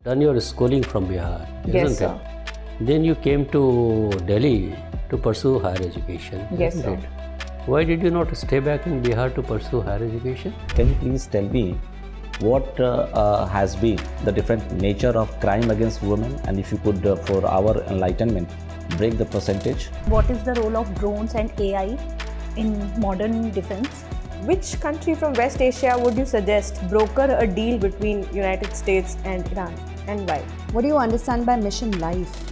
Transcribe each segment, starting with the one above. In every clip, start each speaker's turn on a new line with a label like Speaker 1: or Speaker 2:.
Speaker 1: done your schooling from Bihar,
Speaker 2: Yes,
Speaker 1: isn't
Speaker 2: sir.
Speaker 1: it? Then you came to Delhi to pursue higher education,
Speaker 2: Yes,
Speaker 1: isn't
Speaker 2: sir.
Speaker 1: it? Why did you not stay back in Bihar to pursue higher education?
Speaker 3: Can you please tell me what has been the different nature of crime against women, and if you could, for our enlightenment, break the percentage?
Speaker 4: What is the role of drones and AI in modern defense?
Speaker 5: Which country from West Asia would you suggest broker a deal between United States and Iran, and why?
Speaker 6: What do you understand by mission life?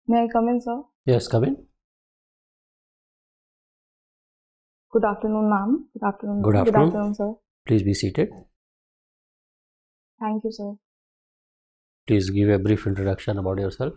Speaker 2: May I come in, sir?
Speaker 1: Yes, come in.
Speaker 2: Good afternoon, ma'am. Good afternoon.
Speaker 1: Good
Speaker 2: Good
Speaker 1: afternoon.
Speaker 2: afternoon, sir.
Speaker 1: Please be seated.
Speaker 2: Thank you, sir.
Speaker 1: Please give a brief introduction about yourself.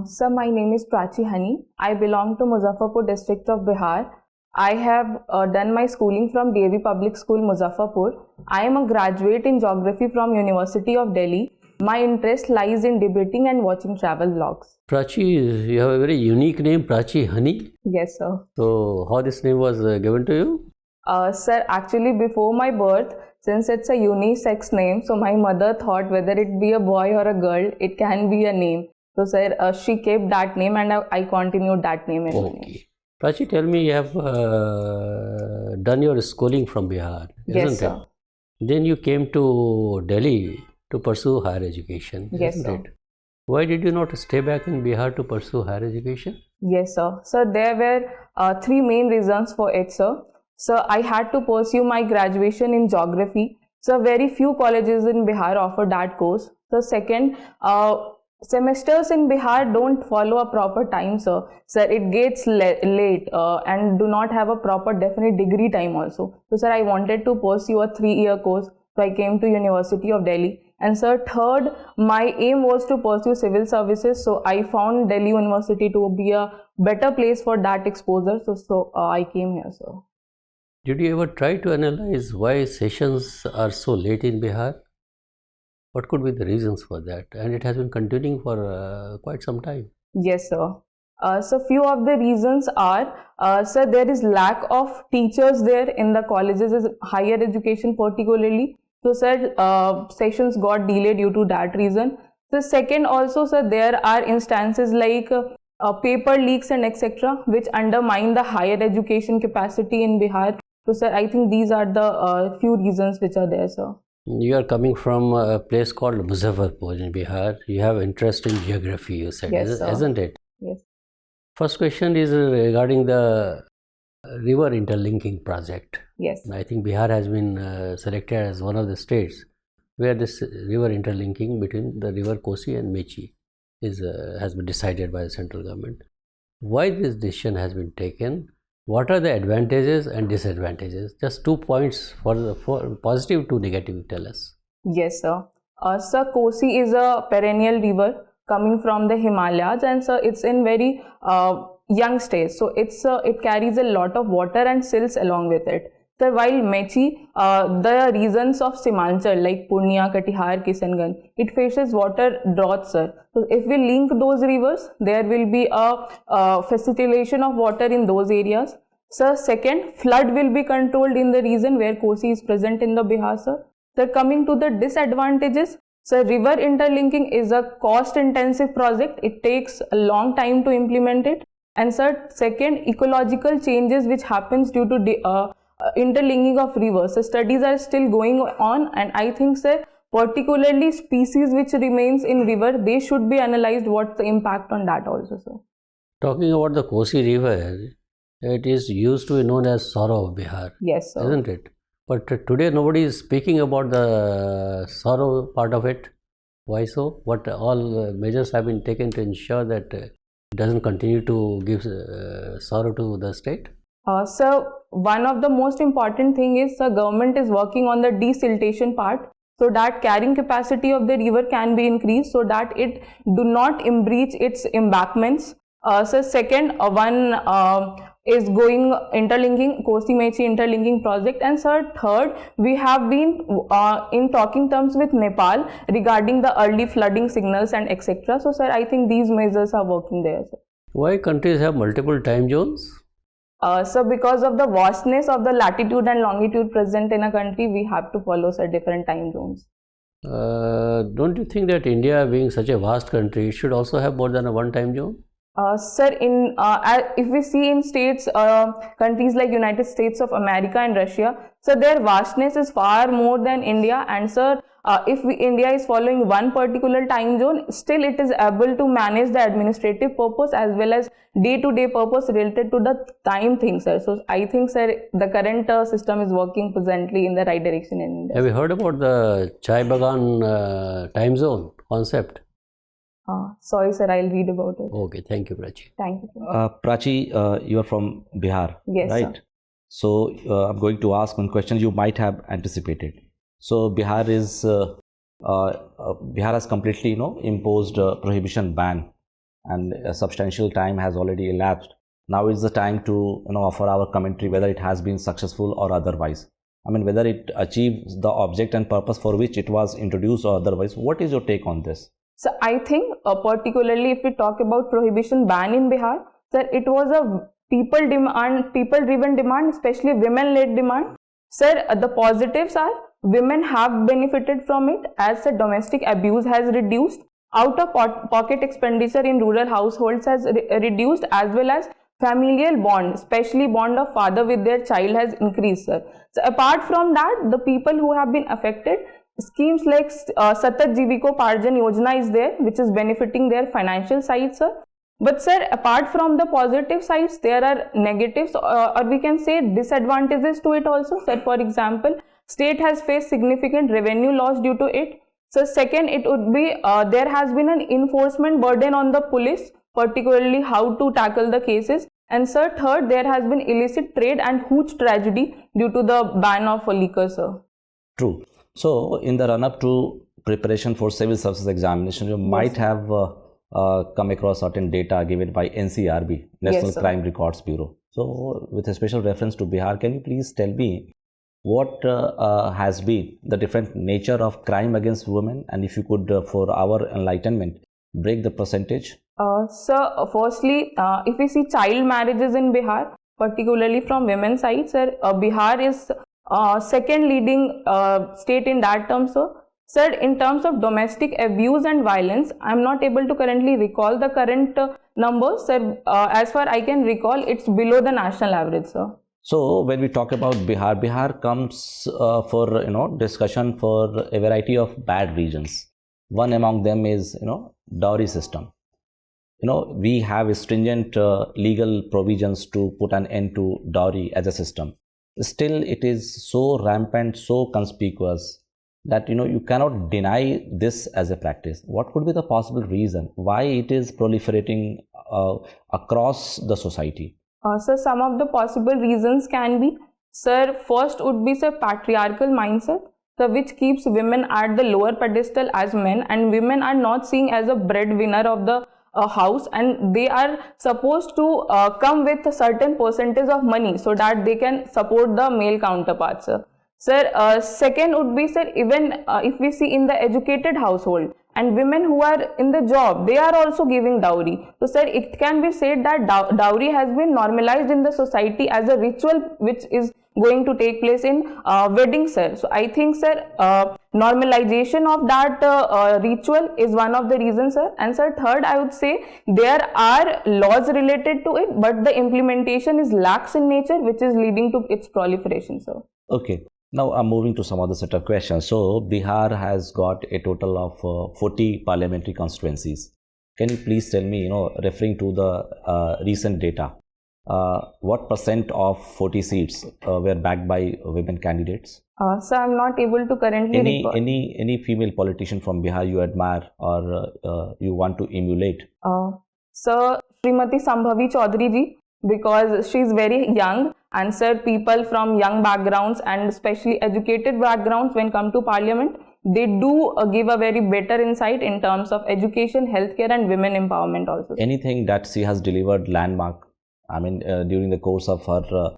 Speaker 2: Sir, my name is Prachi Hani. I belong to Muzaffarpur district of Bihar. I have done my schooling from DAV Public School, Muzaffarpur. I am a graduate in geography from University of Delhi. My interest lies in debating and watching travel vlogs.
Speaker 1: Prachi, you have a very unique name, Prachi Hani.
Speaker 2: Yes, sir.
Speaker 1: So, how this name was given to you?
Speaker 2: Sir, actually before my birth, since it's a unisex name, so my mother thought whether it be a boy or a girl, it can be a name. So, sir, she kept that name and I continued that name.
Speaker 1: Okay. Prachi, tell me, you have done your schooling from Bihar,
Speaker 2: Yes,
Speaker 1: isn't
Speaker 2: sir.
Speaker 1: it? Then you came to Delhi to pursue higher education,
Speaker 2: Yes,
Speaker 1: isn't
Speaker 2: sir.
Speaker 1: it? Why did you not stay back in Bihar to pursue higher education?
Speaker 2: Yes, sir. Sir, there were three main reasons for it, sir. Sir, I had to pursue my graduation in geography. So, very few colleges in Bihar offer that course. So, second, semesters in Bihar don't follow a proper time, sir. Sir, it gets late and do not have a proper definite degree time also. So, sir, I wanted to pursue a 3-year course. So, I came to University of Delhi. And sir, third, my aim was to pursue civil services. So, I found Delhi University to be a better place for that exposure. So I came here, sir.
Speaker 1: Did you ever try to analyze why sessions are so late in Bihar? What could be the reasons for that? And it has been continuing for quite some time.
Speaker 2: Yes, sir. So few of the reasons are, sir, there is lack of teachers there in the colleges, higher education particularly. So, sir, sessions got delayed due to that reason. The second also, sir, there are instances like paper leaks and etc. which undermine the higher education capacity in Bihar. So, sir, I think these are the few reasons which are there, sir.
Speaker 1: You are coming from a place called Muzaffarpur in Bihar. You have interest in geography, you said,
Speaker 2: Yes, sir.
Speaker 1: isn't it?
Speaker 2: Yes.
Speaker 1: First question is regarding the river interlinking project.
Speaker 2: Yes.
Speaker 1: I think Bihar has been selected as one of the states where this river interlinking between the river Kosi and Mechi has been decided by the central government. Why this decision has been taken? What are the advantages and disadvantages? Just 2 points for positive to negative. Tell us.
Speaker 2: Yes, sir. Sir, Kosi is a perennial river coming from the Himalayas, and sir, it's in very young stage. So it carries a lot of water and silts along with it. So while Mechi, the regions of Simanchal like Purnia, Katihar, Kishanganj, it faces water drought, sir. So if we link those rivers, there will be a facilitation of water in those areas. Sir, second, flood will be controlled in the region where Kosi is present in the Bihar, sir. Sir, coming to the disadvantages, sir, river interlinking is a cost-intensive project. It takes a long time to implement it. And sir, second, ecological changes which happens due to interlinking of rivers. So studies are still going on, and I think, sir, particularly species which remains in river, they should be analyzed what's the impact on that also, sir.
Speaker 1: Talking about the Kosi river, it is used to be known as sorrow of Bihar.
Speaker 2: Yes, sir.
Speaker 1: Isn't it? But today nobody is speaking about the sorrow part of it. Why so? What all measures have been taken to ensure that it doesn't continue to give sorrow to the state?
Speaker 2: So one of the most important thing is the government is working on the desiltation part, so that carrying capacity of the river can be increased so that it do not breach its embankments. So second, one is going interlinking, Kosi Mechi interlinking project, and sir, third, we have been in talking terms with Nepal regarding the early flooding signals and etc. So sir, I think these measures are working there, sir.
Speaker 1: Why countries have multiple time zones?
Speaker 2: So because of the vastness of the latitude and longitude present in a country, we have to follow different time zones.
Speaker 1: Don't you think that India, being such a vast country, should also have more than one time zone?
Speaker 2: Sir, if we see in states, countries like United States of America and Russia, so their vastness is far more than India. And sir, if India is following one particular time zone, still it is able to manage the administrative purpose as well as day-to-day purpose related to the time thing, sir. So I think, sir, the current system is working presently in the right direction in India.
Speaker 1: Have you heard about the Chai Bagan time zone concept?
Speaker 2: Sorry, sir, I'll read about it.
Speaker 1: Okay, thank you, Prachi.
Speaker 2: Thank you.
Speaker 3: Prachi, you are from Bihar,
Speaker 2: Yes,
Speaker 3: right?
Speaker 2: sir.
Speaker 3: So I'm going to ask one question you might have anticipated. So Bihar has completely, imposed a prohibition ban, and a substantial time has already elapsed. Now is the time to, offer our commentary whether it has been successful or otherwise. I mean, whether it achieves the object and purpose for which it was introduced or otherwise. What is your take on this?
Speaker 2: So I think particularly if we talk about prohibition ban in Bihar, sir, it was a people-driven demand, especially women-led demand. Sir, the positives are women have benefited from it as the domestic abuse has reduced, out-of-pocket expenditure in rural households has reduced, as well as familial bond, especially bond of father with their child, has increased, sir. So apart from that, the people who have been affected, schemes like Satat Jiviko Parjan Yojana is there, which is benefiting their financial side, sir. But sir, apart from the positive sides, there are negatives or we can say disadvantages to it also. Sir, for example, state has faced significant revenue loss due to it. So second, it would be there has been an enforcement burden on the police, particularly how to tackle the cases. And sir, third, there has been illicit trade and huge tragedy due to the ban of liquor, sir.
Speaker 3: True. So, in the run-up to preparation for civil services examination, you might have come across certain data given by NCRB, National Crime Records Bureau. So, with a special reference to Bihar, can you please tell me what has been the different nature of crime against women, and if you could, for our enlightenment, break the percentage?
Speaker 2: Sir, firstly, if we see child marriages in Bihar, particularly from women's side, sir, Bihar is second leading state in that term, sir. Sir, in terms of domestic abuse and violence, I am not able to currently recall the current numbers, sir. As far I can recall, it's below the national average, sir.
Speaker 3: So, when we talk about Bihar, Bihar comes for discussion for a variety of bad reasons. One among them is dowry system. We have stringent legal provisions to put an end to dowry as a system. Still, it is so rampant, so conspicuous that you cannot deny this as a practice. What could be the possible reason why it is proliferating across the society?
Speaker 2: So some of the possible reasons can be, sir, first would be sir patriarchal mindset, which keeps women at the lower pedestal as men, and women are not seen as a breadwinner of the house, and they are supposed to come with a certain percentage of money so that they can support the male counterparts, sir. Sir, second would be, sir, even if we see in the educated household and women who are in the job, they are also giving dowry. So sir, it can be said that dowry has been normalized in the society as a ritual which is going to take place in weddings, sir. So I think, sir, normalization of that ritual is one of the reasons, sir. And sir, third, I would say there are laws related to it, but the implementation is lax in nature, which is leading to its proliferation, sir.
Speaker 3: Okay. Now I'm moving to some other set of questions. So Bihar has got a total of 40 parliamentary constituencies. Can you please tell me, referring to the recent data, what percent of 40 seats were backed by women candidates?
Speaker 2: So I'm not able to currently recall.
Speaker 3: Any female politician from Bihar you admire or you want to emulate?
Speaker 2: Sir, Srimati Sambhavi Chaudhary ji, because she is very young, and sir, people from young backgrounds and especially educated backgrounds, when come to parliament, they do give a very better insight in terms of education, healthcare and women empowerment also.
Speaker 3: Anything that she has delivered landmark, I mean, during the course of her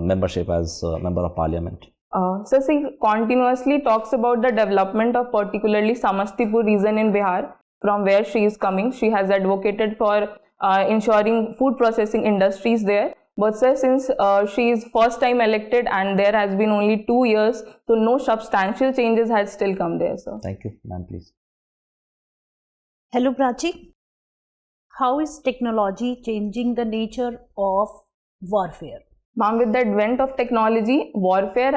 Speaker 3: membership as a member of parliament?
Speaker 2: So she continuously talks about the development of particularly Samastipur region in Bihar, from where she is coming. She has advocated for ensuring food processing industries there. But sir, since she is first time elected and there has been only 2 years, so no substantial changes had still come there, sir.
Speaker 3: Thank you, ma'am, please.
Speaker 4: Hello, Prachi. How is technology changing the nature of warfare?
Speaker 2: Ma'am, with the advent of technology, warfare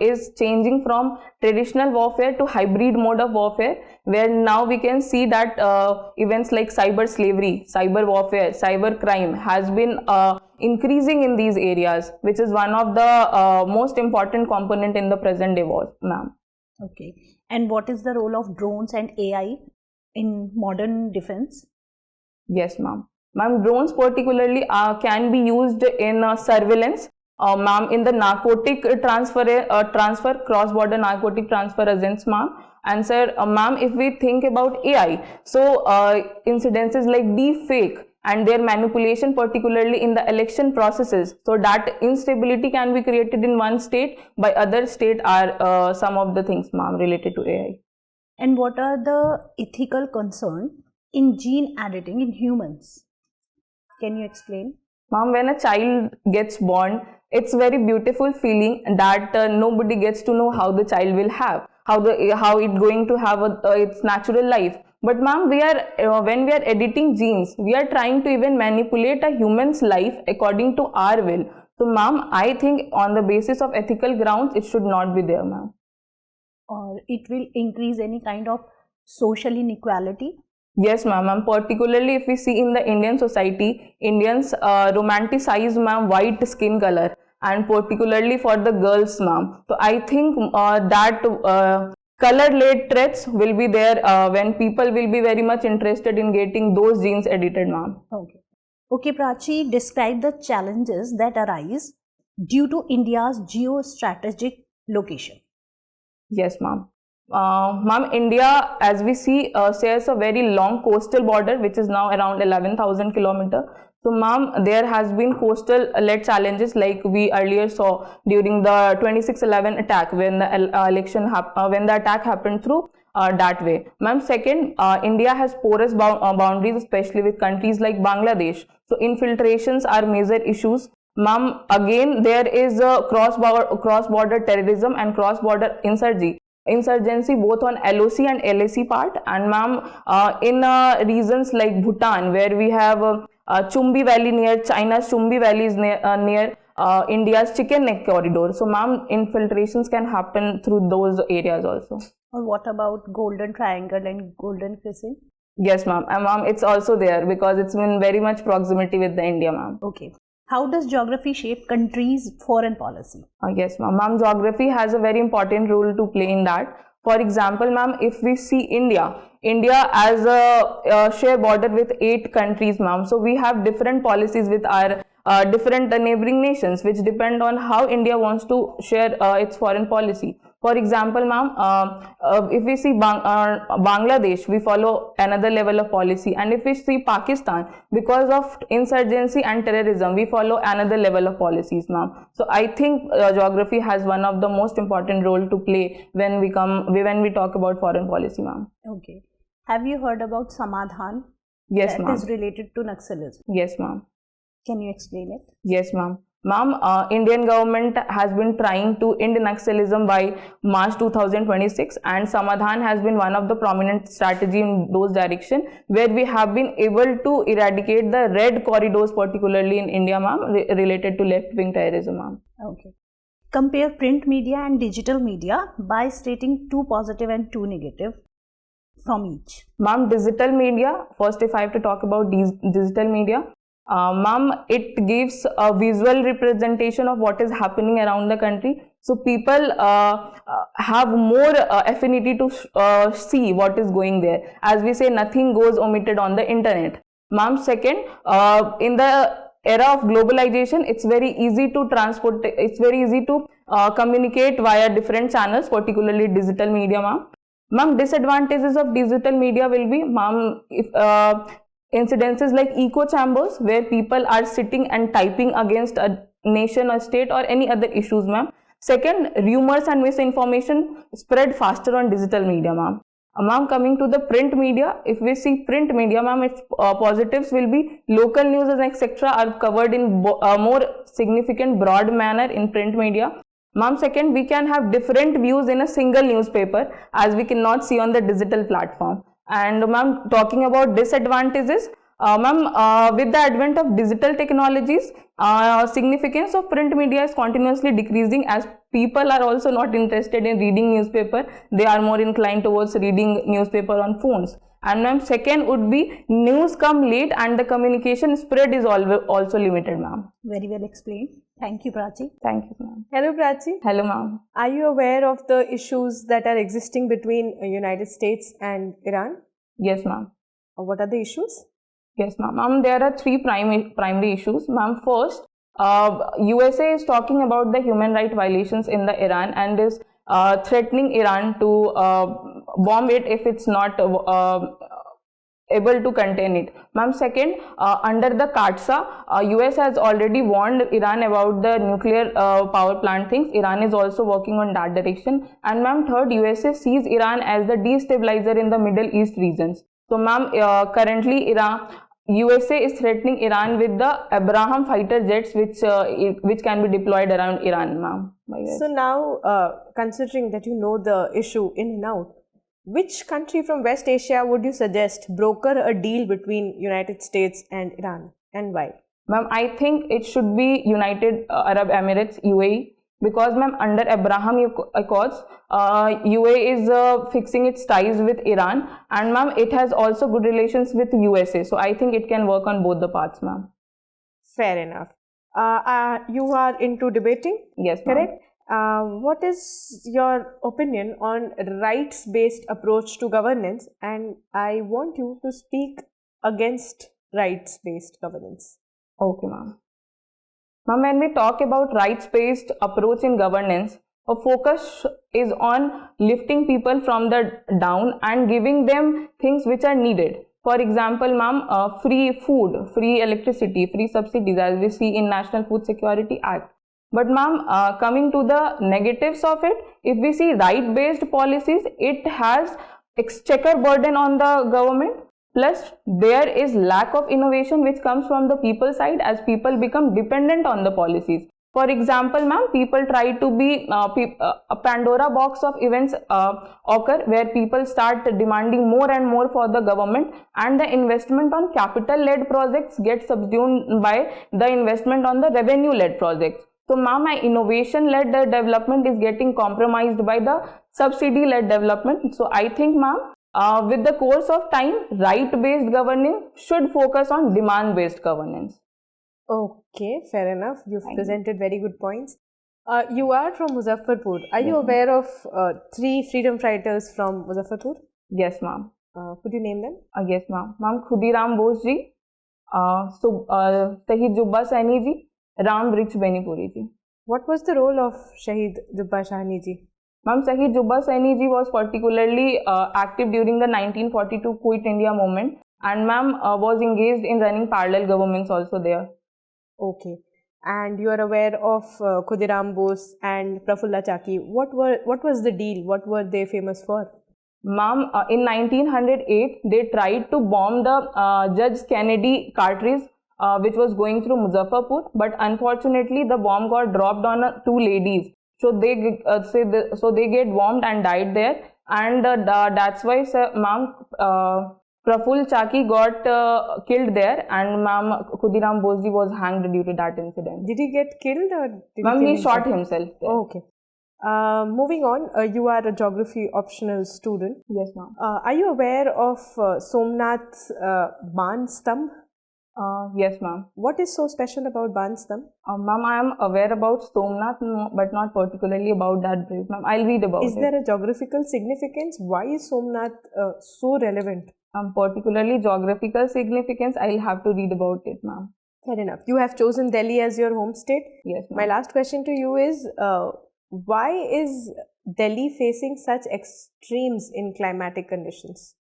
Speaker 2: is changing from traditional warfare to hybrid mode of warfare, where now we can see that events like cyber slavery, cyber warfare, cyber crime has been increasing in these areas, which is one of the most important component in the present day war, ma'am.
Speaker 4: Okay. And what is the role of drones and AI in modern defense?
Speaker 2: Yes, ma'am. Ma'am, drones particularly can be used in surveillance, ma'am, in the narcotic transfer, cross-border narcotic transfer agents, ma'am. And sir, ma'am, if we think about AI, so incidences like deep fake and their manipulation, particularly in the election processes, so that instability can be created in one state by other state are some of the things, ma'am, related to AI.
Speaker 4: And what are the ethical concerns in gene editing in humans? Can you explain?
Speaker 2: Ma'am, when a child gets born, it's very beautiful feeling that nobody gets to know how the child will have, how it's going to have its natural life. But ma'am, we are when we are editing genes, we are trying to even manipulate a human's life according to our will. So ma'am, I think on the basis of ethical grounds, it should not be there, ma'am.
Speaker 4: Or it will increase any kind of social inequality?
Speaker 2: Yes, ma'am. And particularly if we see in the Indian society, Indians romanticize, ma'am, white skin color, and particularly for the girls, ma'am. So I think that color-led traits will be there when people will be very much interested in getting those genes edited, ma'am.
Speaker 4: Okay. Okay, Prachi, describe the challenges that arise due to India's geostrategic location.
Speaker 2: Yes, ma'am. Ma'am, India, as we see, shares a very long coastal border, which is now around 11,000 kilometers. So, ma'am, there has been coastal-led challenges like we earlier saw during the 26/11 attack when the when the attack happened through that way. Ma'am, second, India has porous boundaries, especially with countries like Bangladesh. So, infiltrations are major issues. Ma'am, again, there is a cross-border terrorism and cross-border insurgency both on LOC and LAC part, and ma'am, in regions like Bhutan, where we have Chumbi Valley near China's Chumbi Valley is near India's Chicken Neck corridor. So ma'am, infiltrations can happen through those areas also.
Speaker 4: Or what about Golden Triangle and Golden Crescent?
Speaker 2: Yes, ma'am. And ma'am, it's also there because it's in very much proximity with the India, ma'am.
Speaker 4: Okay. How does geography shape countries' foreign policy?
Speaker 2: Yes, ma'am. Ma'am, geography has a very important role to play in that. For example, ma'am, if we see India as a share border with 8 countries, ma'am. So we have different policies with our different neighboring nations, which depend on how India wants to share its foreign policy. For example, ma'am, if we see Bangladesh, we follow another level of policy, and if we see Pakistan, because of insurgency and terrorism, we follow another level of policies, ma'am. So I think geography has one of the most important role to play when we talk about foreign policy, ma'am.
Speaker 4: Okay. Have you heard about Samadhan?
Speaker 2: Yes, ma'am.
Speaker 4: That is related to Naxalism.
Speaker 2: Yes, ma'am.
Speaker 4: Can you explain it?
Speaker 2: Yes, ma'am. Ma'am, Indian government has been trying to end Naxalism by March 2026, and Samadhan has been one of the prominent strategy in those direction, where we have been able to eradicate the red corridors, particularly in India, ma'am, related to left-wing terrorism, ma'am.
Speaker 4: Okay. Compare print media and digital media by stating 2 positive and 2 negative from each.
Speaker 2: Ma'am, digital media, first if I have to talk about digital media, ma'am, it gives a visual representation of what is happening around the country. So people have more affinity to see what is going there. As we say, nothing goes omitted on the internet. Ma'am, second, in the era of globalization, it's very easy to transport, it's very easy to communicate via different channels, particularly digital media, ma'am. Ma'am, disadvantages of digital media will be, ma'am, if incidences like echo chambers, where people are sitting and typing against a nation or state or any other issues, ma'am. Second, rumors and misinformation spread faster on digital media, ma'am. Ma'am, coming to the print media, if we see print media, ma'am, its positives will be local news and etc. are covered in more significant broad manner in print media. Ma'am, second, we can have different views in a single newspaper as we cannot see on the digital platform. And ma'am, talking about disadvantages, ma'am, with the advent of digital technologies, significance of print media is continuously decreasing as people are also not interested in reading newspaper. They are more inclined towards reading newspaper on phones. And ma'am, second would be news come late and the communication spread is also limited, ma'am.
Speaker 4: Very well explained. Thank you, Prachi.
Speaker 2: Thank you, ma'am.
Speaker 5: Hello, Prachi.
Speaker 2: Hello, ma'am.
Speaker 5: Are you aware of the issues that are existing between United States and Iran?
Speaker 2: Yes, ma'am.
Speaker 5: What are the issues?
Speaker 2: Yes, ma'am. There are three primary issues, ma'am. First, USA is talking about the human rights violations in the Iran and is threatening Iran to bomb it if it's not able to contain it. Ma'am, second, under the CAATSA, US has already warned Iran about the nuclear power plant things. Iran is also working on that direction. And ma'am, third, USA sees Iran as the destabilizer in the Middle East regions. So ma'am, currently USA is threatening Iran with the Abraham fighter jets which can be deployed around Iran, ma'am.
Speaker 5: So now, considering that you know the issue in and out, which country from West Asia would you suggest broker a deal between United States and Iran, and why?
Speaker 2: Ma'am, I think it should be United Arab Emirates, UAE, because ma'am, under Abraham Accords, UAE is fixing its ties with Iran, and ma'am, it has also good relations with USA. So I think it can work on both the parts, ma'am.
Speaker 5: Fair enough. You are into debating?
Speaker 2: Yes, ma'am.
Speaker 5: Correct. What is your opinion on rights-based approach to governance? And I want you to speak against rights-based governance.
Speaker 2: Okay, ma'am. Ma'am, when we talk about rights-based approach in governance, a focus is on lifting people from the down and giving them things which are needed. For example, ma'am, free food, free electricity, free subsidies as we see in National Food Security Act. But ma'am, coming to the negatives of it, if we see right-based policies, it has exchequer burden on the government. Plus, there is lack of innovation which comes from the people side as people become dependent on the policies. For example, ma'am, people try to be a Pandora box of events occur where people start demanding more and more for the government, and the investment on capital-led projects gets subsumed by the investment on the revenue-led projects. So, ma'am, my innovation-led development is getting compromised by the subsidy-led development. So, I think, ma'am, with the course of time, right-based governance should focus on demand-based governance.
Speaker 5: Okay, fair enough. You've presented very good points. You are from Muzaffarpur. Are you aware of three freedom fighters from Muzaffarpur?
Speaker 2: Yes, ma'am.
Speaker 5: Could you name them?
Speaker 2: Yes, ma'am. Ma'am, Khudiram Bose ji, Shahid Jubba Saini ji, Ram Vriksh Benipuri ji.
Speaker 5: What was the role of Shahid Jubba Sahni ji?
Speaker 2: Ma'am, Shahid Jubba Saini ji was particularly active during the 1942 Quit India movement, and ma'am was engaged in running parallel governments also there.
Speaker 5: Okay. And you are aware of Khudiram Bose and Prafulla Chaki. What was the deal? What were they famous for?
Speaker 2: Ma'am, in 1908, they tried to bomb the Judge Kennedy cartridge which was going through Muzaffarpur, but unfortunately the bomb got dropped on two ladies. So they get bombed and died there, and that's why ma'am Prafull Chaki got killed there, and ma'am Khudiram Bose ji was hanged due to that incident.
Speaker 5: Did he get killed or did
Speaker 2: ma'am, he shot himself there.
Speaker 5: Oh, okay. Moving on, you are a geography optional student.
Speaker 2: Yes, ma'am.
Speaker 5: Are you aware of Somnath's Ban Stamp?
Speaker 2: Yes, ma'am.
Speaker 5: What is so special about Ban Stamp?
Speaker 2: Ma'am, I am aware about Somnath, but not particularly about that bridge. Ma'am, I'll read about it.
Speaker 5: Is there a geographical significance? Why is Somnath so relevant?
Speaker 2: Particularly geographical significance, I'll have to read about it, ma'am.
Speaker 5: Fair enough. You have chosen Delhi as your home state.
Speaker 2: Yes, ma'am.
Speaker 5: My last question to you is, why is Delhi facing such extremes in climatic conditions?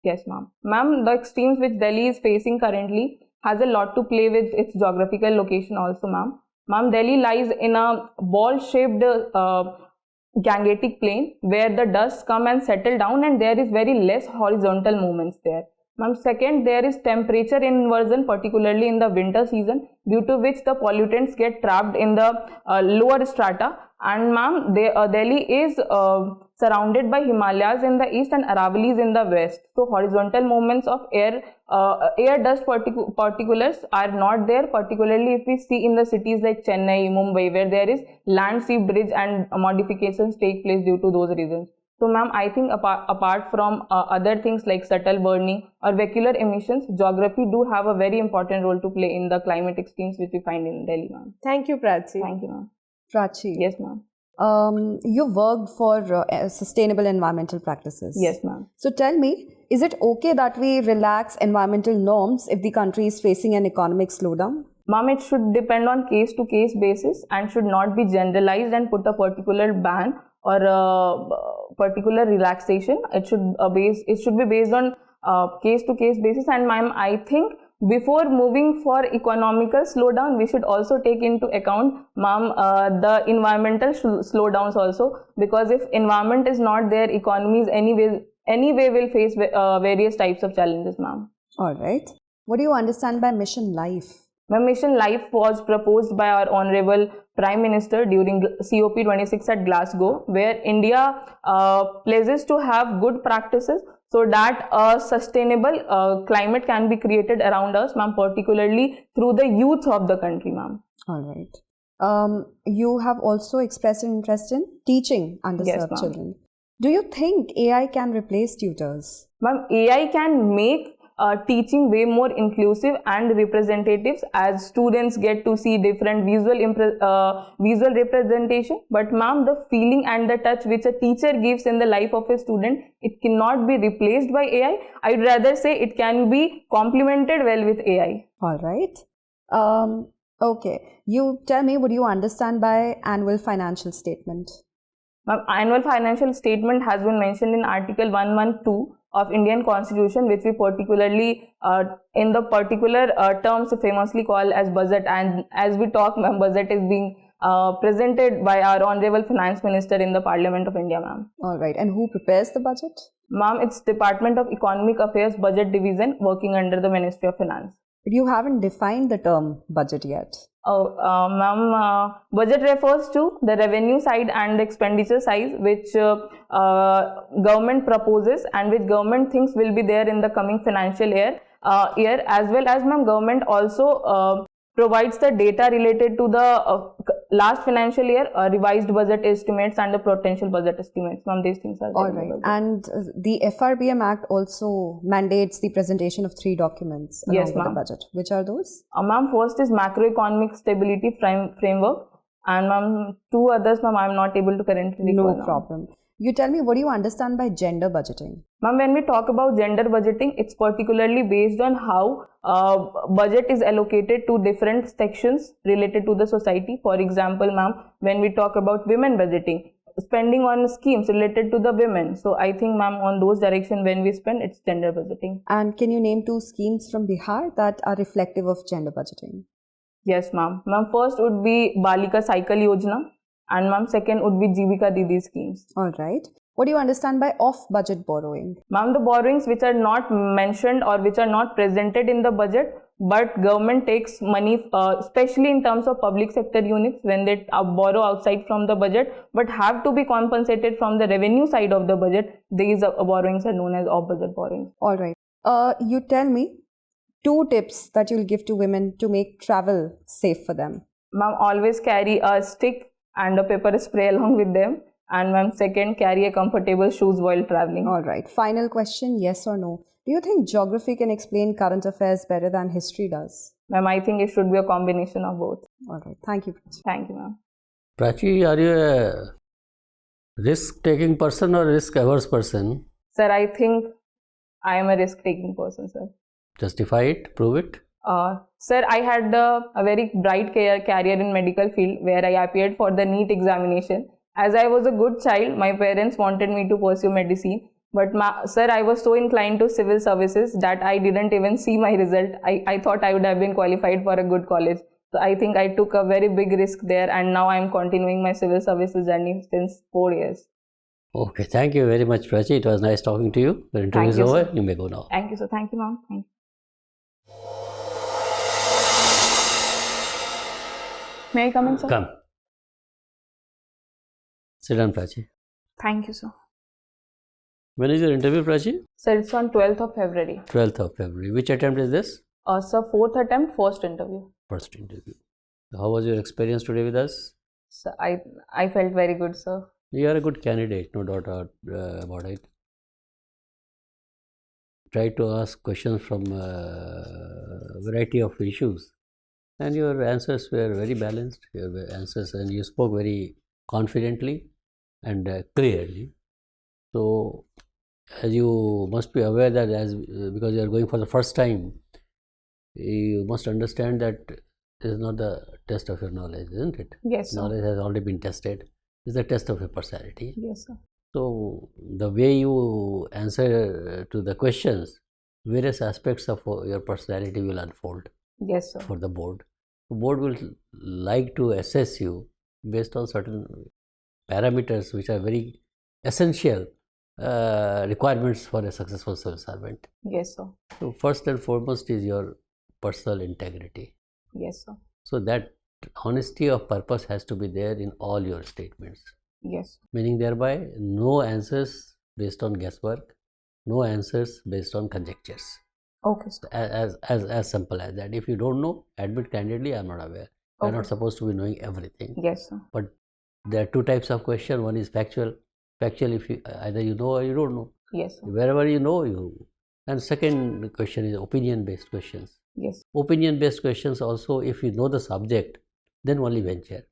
Speaker 2: Yes, ma'am. Ma'am, the extremes which Delhi is facing currently has a lot to play with its geographical location also, ma'am. Ma'am, Delhi lies in a ball-shaped Gangetic Plain, where the dust come and settle down, and there is very less horizontal movements there. Ma'am, second, there is temperature inversion, particularly in the winter season, due to which the pollutants get trapped in the lower strata. And ma'am, Delhi is surrounded by Himalayas in the east and Aravallis in the west. So horizontal movements of air dust particulars are not there, particularly if we see in the cities like Chennai, Mumbai, where there is land sea bridge and modifications take place due to those reasons. So ma'am, I think apart from other things like subtle burning or vehicular emissions, geography do have a very important role to play in the climate extremes which we find in Delhi, ma'am.
Speaker 5: Thank you, Prachi.
Speaker 2: Thank you, ma'am.
Speaker 6: Prachi,
Speaker 2: Yes, ma'am.
Speaker 6: you worked for sustainable environmental practices.
Speaker 2: Yes, ma'am.
Speaker 6: So tell me, is it okay that we relax environmental norms if the country is facing an economic slowdown?
Speaker 2: Ma'am, it should depend on case-to-case basis and should not be generalized and put a particular ban or a particular relaxation. It should be based on case-to-case basis. And ma'am, I think before moving for economical slowdown, we should also take into account, ma'am, the environmental slowdowns also, because if environment is not there, economies anyway will face various types of challenges, ma'am.
Speaker 6: All right. What do you understand by Mission Life?
Speaker 2: My Mission Life was proposed by our Honorable Prime Minister during COP26 at Glasgow, where India pledges to have good practices so that a sustainable climate can be created around us, ma'am, particularly through the youth of the country, ma'am.
Speaker 6: All right. You have also expressed an interest in teaching underserved
Speaker 2: Yes, ma'am.
Speaker 6: children. Do you think AI can replace tutors?
Speaker 2: Ma'am, AI can make teaching way more inclusive and representatives as students get to see different visual representation. But ma'am, the feeling and the touch which a teacher gives in the life of a student, it cannot be replaced by AI. I'd rather say it can be complemented well with AI.
Speaker 6: All right. Okay. You tell me, what do you understand by annual financial statement?
Speaker 2: Ma'am, annual financial statement has been mentioned in Article 112 of Indian Constitution, which we particularly in the particular terms famously call as budget. And as we talk, ma'am, budget is being presented by our Honorable Finance Minister in the Parliament of India, ma'am.
Speaker 6: All right. And who prepares the budget?
Speaker 2: Ma'am, it's Department of Economic Affairs Budget Division working under the Ministry of Finance.
Speaker 6: But you haven't defined the term budget yet.
Speaker 2: Ma'am, budget refers to the revenue side and the expenditure side which government proposes and which government thinks will be there in the coming financial year, as well as, ma'am, government also provides the data related to the last financial year, revised budget estimates and the potential budget estimates. Ma'am, these things are
Speaker 6: all right. And the FRBM Act also mandates the presentation of 3 documents along
Speaker 2: Yes,
Speaker 6: with the
Speaker 2: ma'am.
Speaker 6: budget. Which are those?
Speaker 2: Ma'am, first is macroeconomic stability framework, and ma'am, 2 others, ma'am, I am not able to currently recall
Speaker 6: No
Speaker 2: now.
Speaker 6: problem. You tell me, what do you understand by gender budgeting?
Speaker 2: Ma'am, when we talk about gender budgeting, it's particularly based on how budget is allocated to different sections related to the society. For example, ma'am, when we talk about women budgeting, spending on schemes related to the women. So I think, ma'am, on those direction when we spend, it's gender budgeting.
Speaker 6: And can you name 2 schemes from Bihar that are reflective of gender budgeting?
Speaker 2: Yes, ma'am. Ma'am, first would be Balika Cycle Yojana, and ma'am, second would be Jivika Didi schemes.
Speaker 6: All right. What do you understand by off-budget borrowing?
Speaker 2: Ma'am, the borrowings which are not mentioned or which are not presented in the budget, but government takes money, especially in terms of public sector units, when they borrow outside from the budget, but have to be compensated from the revenue side of the budget. These borrowings are known as off-budget borrowings.
Speaker 6: All right. You tell me 2 tips that you'll give to women to make travel safe for them.
Speaker 2: Ma'am, always carry a stick and a pepper spray along with them. And ma'am, second, carry a comfortable shoes while traveling.
Speaker 6: All right. Final question, yes or no? Do you think geography can explain current affairs better than history does?
Speaker 2: Ma'am, I think it should be a combination of both.
Speaker 6: All right. Thank you.
Speaker 2: Thank you, ma'am.
Speaker 1: Prachi, are you a risk-taking person or risk-averse person?
Speaker 2: Sir, I think I am a risk-taking person, sir.
Speaker 1: Justify it, prove it.
Speaker 2: Sir, I had a very bright career in medical field where I appeared for the NEET examination. As I was a good child, my parents wanted me to pursue medicine. But sir, I was so inclined to civil services that I didn't even see my result. I thought I would have been qualified for a good college. So I think I took a very big risk there, and now I'm continuing my civil services journey since 4 years.
Speaker 1: Okay, thank you very much, Prachi. It was nice talking to you. The interview is
Speaker 2: you,
Speaker 1: over.
Speaker 2: sir.
Speaker 1: You may go now.
Speaker 2: Thank you, sir. Thank you, ma'am. Thank you. May I come in, sir?
Speaker 1: Come. Sit down, Prachi.
Speaker 2: Thank you, sir.
Speaker 1: When is your interview, Prachi?
Speaker 2: Sir, it's on 12th of February.
Speaker 1: 12th of February. Which attempt is this?
Speaker 2: Sir, 4th attempt, first interview.
Speaker 1: First interview. How was your experience today with us?
Speaker 2: So I felt very good, sir.
Speaker 1: You are a good candidate, no doubt about it. Try to ask questions from a variety of issues, and your answers were very balanced. Your answers, and you spoke very confidently and clearly. So, as you must be aware that because you are going for the first time, you must understand that this is not the test of your knowledge, isn't it?
Speaker 2: Yes, sir.
Speaker 1: Knowledge has already been tested. It's the test of your personality.
Speaker 2: Yes, sir.
Speaker 1: So, the way you answer to the questions, various aspects of your personality will unfold
Speaker 2: Yes, sir.
Speaker 1: for the board. The board will like to assess you based on certain parameters which are very essential requirements for a successful civil servant.
Speaker 2: Yes, sir.
Speaker 1: So, first and foremost is your personal integrity.
Speaker 2: Yes, sir.
Speaker 1: So, that honesty of purpose has to be there in all your statements.
Speaker 2: Yes.
Speaker 1: Meaning thereby no answers based on guesswork, no answers based on conjectures.
Speaker 2: Okay, sir.
Speaker 1: As simple as that. If you don't know, admit candidly, I am not aware. You are not supposed to be knowing everything.
Speaker 2: Yes, sir.
Speaker 1: But there are two types of question. One is factual. Factual, if you either you know or you don't know.
Speaker 2: Yes, sir.
Speaker 1: Wherever you know, you. And second question is opinion based questions.
Speaker 2: Yes.
Speaker 1: Opinion based questions also, if you know the subject, then only venture.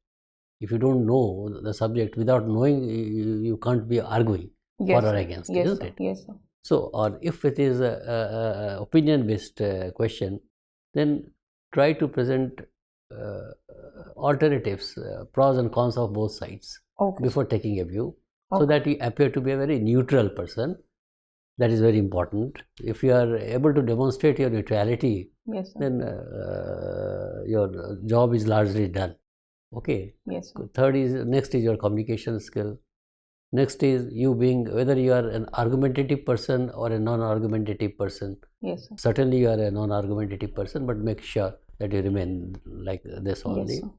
Speaker 1: If you don't know the subject, without knowing, you can't be arguing
Speaker 2: Yes,
Speaker 1: for or
Speaker 2: sir.
Speaker 1: against,
Speaker 2: Yes,
Speaker 1: isn't
Speaker 2: sir.
Speaker 1: it?
Speaker 2: Yes, sir.
Speaker 1: So, or if it is a opinion based question, then try to present alternatives, pros and cons of both sides
Speaker 2: Okay.
Speaker 1: before taking a view, so
Speaker 2: Okay.
Speaker 1: that you appear to be a very neutral person. That is very important. If you are able to demonstrate your neutrality,
Speaker 2: Yes, sir.
Speaker 1: then your job is largely done. Okay.
Speaker 2: Yes, sir.
Speaker 1: Next is your communication skill. Next is you being, whether you are an argumentative person or a non-argumentative person.
Speaker 2: Yes, sir.
Speaker 1: Certainly you are a non-argumentative person, but make sure that you remain like this only.
Speaker 2: Yes, sir.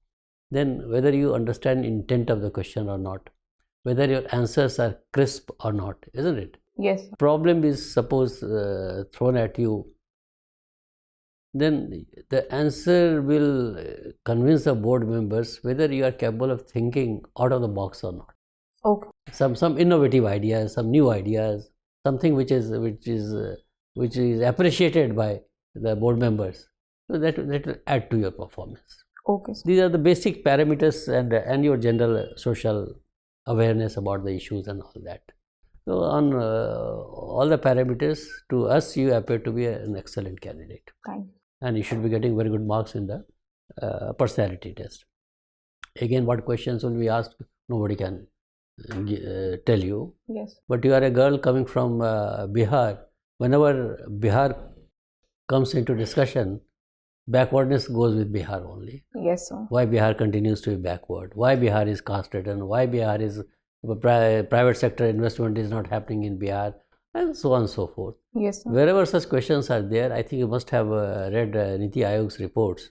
Speaker 1: Then whether you understand intent of the question or not, whether your answers are crisp or not, isn't it?
Speaker 2: Yes, sir.
Speaker 1: Problem is suppose thrown at you, then the answer will convince the board members whether you are capable of thinking out of the box or not.
Speaker 2: Okay.
Speaker 1: Some innovative ideas, some new ideas, something which is appreciated by the board members. So that will add to your performance.
Speaker 2: Okay, sir.
Speaker 1: These are the basic parameters and your general social awareness about the issues and all that. So on all the parameters, to us you appear to be an excellent candidate,
Speaker 2: Thank you.
Speaker 1: and you should be getting very good marks in the personality test. Again, what questions will be asked, nobody can tell you.
Speaker 2: Yes.
Speaker 1: But you are a girl coming from Bihar. Whenever Bihar comes into discussion, backwardness goes with Bihar only.
Speaker 2: Yes, sir.
Speaker 1: Why Bihar continues to be backward? Why Bihar is caste-ridden? Why Bihar is private sector investment is not happening in Bihar, and so on and so forth.
Speaker 2: Yes, sir.
Speaker 1: Wherever such questions are there, I think you must have read Niti Aayog's reports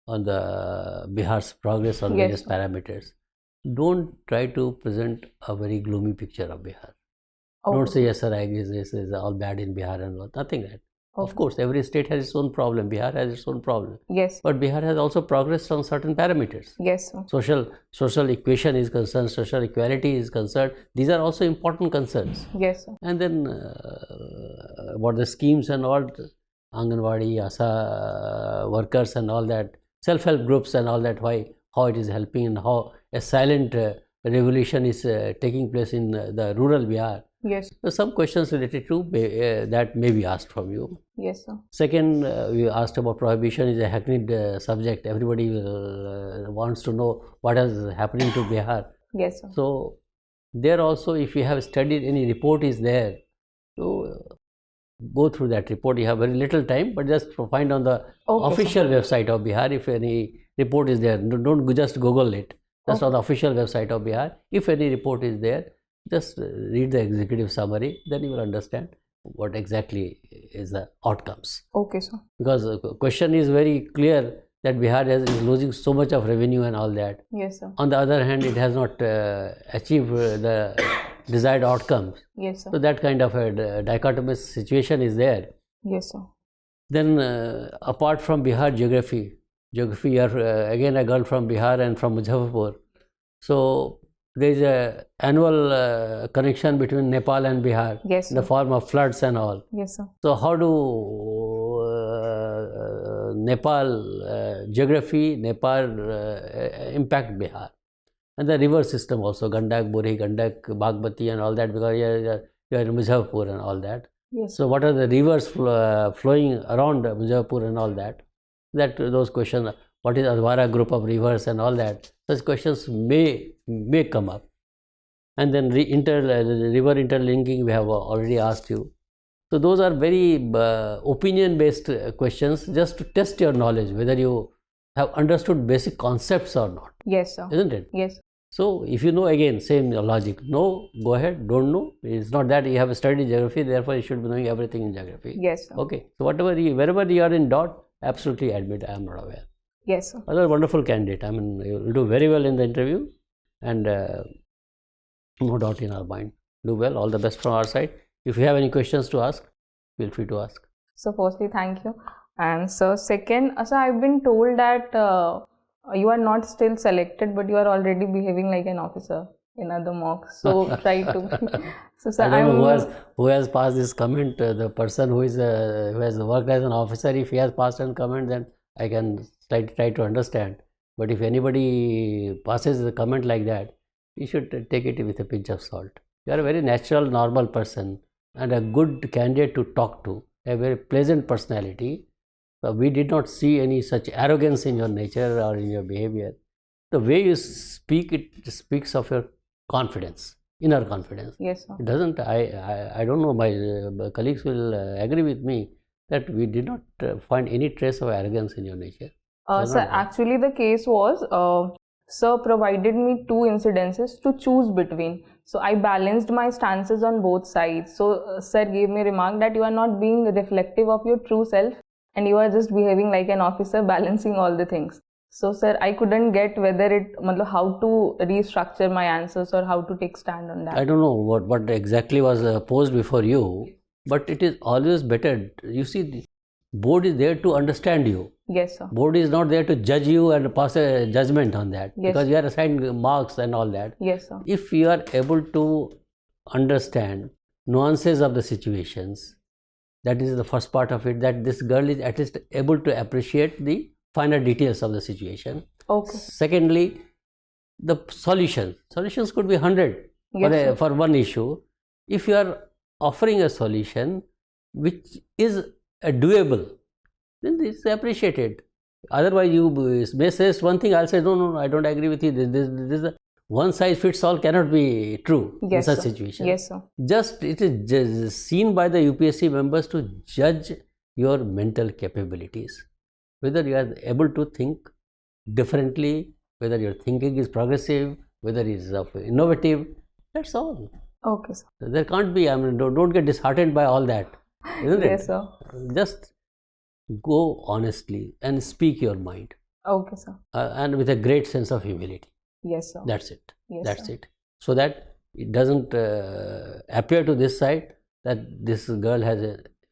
Speaker 1: on the Bihar's progress on
Speaker 2: Yes,
Speaker 1: various
Speaker 2: sir.
Speaker 1: parameters. Don't try to present a very gloomy picture of Bihar.
Speaker 2: Okay.
Speaker 1: Don't say, yes sir, I guess this is all bad in Bihar and all. Nothing like that. Of
Speaker 2: Okay.
Speaker 1: course, every state has its own problem. Bihar has its own problem.
Speaker 2: Yes.
Speaker 1: But Bihar has also progressed on certain parameters.
Speaker 2: Yes, sir.
Speaker 1: Social equation is concerned, social equality is concerned. These are also important concerns.
Speaker 2: Yes, sir.
Speaker 1: And then about the schemes and all, Anganwadi, Asa workers and all that, self-help groups and all that, how it is helping and how a silent revolution is taking place in the rural Bihar.
Speaker 2: Yes.
Speaker 1: So some questions related to that may be asked from you.
Speaker 2: Yes, sir.
Speaker 1: Second, we asked about prohibition is a hackneyed subject. Everybody wants to know what is happening to Bihar.
Speaker 2: Yes, sir.
Speaker 1: So there also, if you have studied any report is there, so go through that report. You have very little time, but just find on the
Speaker 2: Okay,
Speaker 1: official website of Bihar if any report is there. Don't just Google it. Just
Speaker 2: Okay.
Speaker 1: on the official website of Bihar. If any report is there, just read the executive summary. Then you will understand what exactly is the outcomes.
Speaker 2: Okay, sir.
Speaker 1: Because the question is very clear that Bihar is losing so much of revenue and all that.
Speaker 2: Yes, sir.
Speaker 1: On the other hand, it has not achieved the desired outcomes.
Speaker 2: Yes, sir.
Speaker 1: So that kind of a dichotomous situation is there.
Speaker 2: Yes, sir.
Speaker 1: Then apart from Bihar geography, you are again a girl from Bihar and from Muzaffarpur. So there is a annual connection between Nepal and Bihar
Speaker 2: Yes,
Speaker 1: in the
Speaker 2: sir.
Speaker 1: form of floods and all.
Speaker 2: Yes, sir.
Speaker 1: So how do Nepal geography, Nepal impact Bihar? And the river system also, Gandak, Burhi, Gandak, Bagmati and all that, because you are in Muzaffarpur and all that.
Speaker 2: Yes.
Speaker 1: So what are the rivers flowing around Muzaffarpur and all that? Those questions, what is Advara group of rivers and all that? Such questions may come up. And then river interlinking we have already asked you. So those are very opinion-based questions, just to test your knowledge, whether you have understood basic concepts or not,
Speaker 2: Yes, sir.
Speaker 1: isn't it?
Speaker 2: Yes.
Speaker 1: So if you know, again, same logic. No, go ahead. Don't know. It's not that you have studied geography, therefore you should be knowing everything in geography.
Speaker 2: Yes, sir.
Speaker 1: Okay. So wherever you are in doubt, absolutely admit I am not aware.
Speaker 2: Yes, sir.
Speaker 1: Other wonderful candidate. I mean, you will do very well in the interview, and no doubt in our mind. Do well. All the best from our side. If you have any questions to ask, feel free to ask.
Speaker 2: So firstly, thank you. And so second, sir, I've been told that you are not still selected, but you are already behaving like an officer in other mocks. So try to. So sir,
Speaker 1: I don't know who has passed this comment. The person who has worked as an officer, if he has passed a comment, then I can try to understand. But if anybody passes a comment like that, you should take it with a pinch of salt. You are a very natural, normal person and a good candidate to talk to, a very pleasant personality. We did not see any such arrogance in your nature or in your behavior. The way you speak, it speaks of your confidence, inner confidence.
Speaker 2: Yes, sir.
Speaker 1: It doesn't. I don't know. My colleagues will agree with me that we did not find any trace of arrogance in your nature.
Speaker 2: Sir, actually the case was, sir provided me two incidences to choose between. So I balanced my stances on both sides. So sir gave me a remark that you are not being reflective of your true self and you are just behaving like an officer, balancing all the things. So sir, I couldn't get whether how to restructure my answers or how to take stand on that.
Speaker 1: I don't know what exactly was posed before you, but it is always better. You see, the board is there to understand you.
Speaker 2: Yes, sir.
Speaker 1: Board is not there to judge you and pass a judgment on that,
Speaker 2: Yes.
Speaker 1: because you are assigned marks and all that.
Speaker 2: Yes, sir.
Speaker 1: If you are able to understand nuances of the situations, that is the first part of it, that this girl is at least able to appreciate the finer details of the situation.
Speaker 2: Okay.
Speaker 1: Secondly, the solutions could be 100
Speaker 2: Yes, sir.
Speaker 1: for one issue. If you are offering a solution which is doable, then it's appreciated. Otherwise, you may say one thing, I'll say, no, I don't agree with you. This one size fits all cannot be true
Speaker 2: Yes,
Speaker 1: in such
Speaker 2: sir.
Speaker 1: situation.
Speaker 2: Yes, sir.
Speaker 1: It is just seen by the UPSC members to judge your mental capabilities, whether you are able to think differently, whether your thinking is progressive, whether it is innovative. That's all.
Speaker 2: Okay, sir.
Speaker 1: There can't be. I mean, don't get disheartened by all that, isn't it?
Speaker 2: Yes, sir.
Speaker 1: Just go honestly and speak your mind,
Speaker 2: Okay, sir.
Speaker 1: and with a great sense of humility.
Speaker 2: Yes, sir.
Speaker 1: That's it.
Speaker 2: Yes,
Speaker 1: That's
Speaker 2: sir.
Speaker 1: it. So that it doesn't appear to this side that this girl has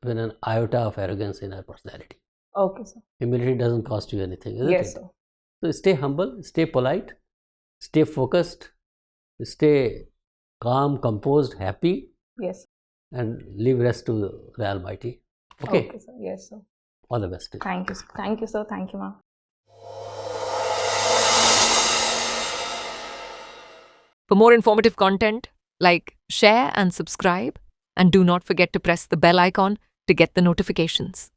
Speaker 1: even an iota of arrogance in her personality.
Speaker 2: Okay, sir.
Speaker 1: Humility doesn't cost you anything, isn't
Speaker 2: Yes,
Speaker 1: it?
Speaker 2: sir.
Speaker 1: So stay humble, stay polite, stay focused, stay calm, composed, happy,
Speaker 2: Yes.
Speaker 1: and leave rest to the Almighty. Okay.
Speaker 2: Okay, sir. Yes, sir.
Speaker 1: All the best to you.
Speaker 2: Thank you, sir. Thank you, sir. Thank you, ma'am.
Speaker 7: For more informative content, like, share and subscribe, and do not forget to press the bell icon to get the notifications.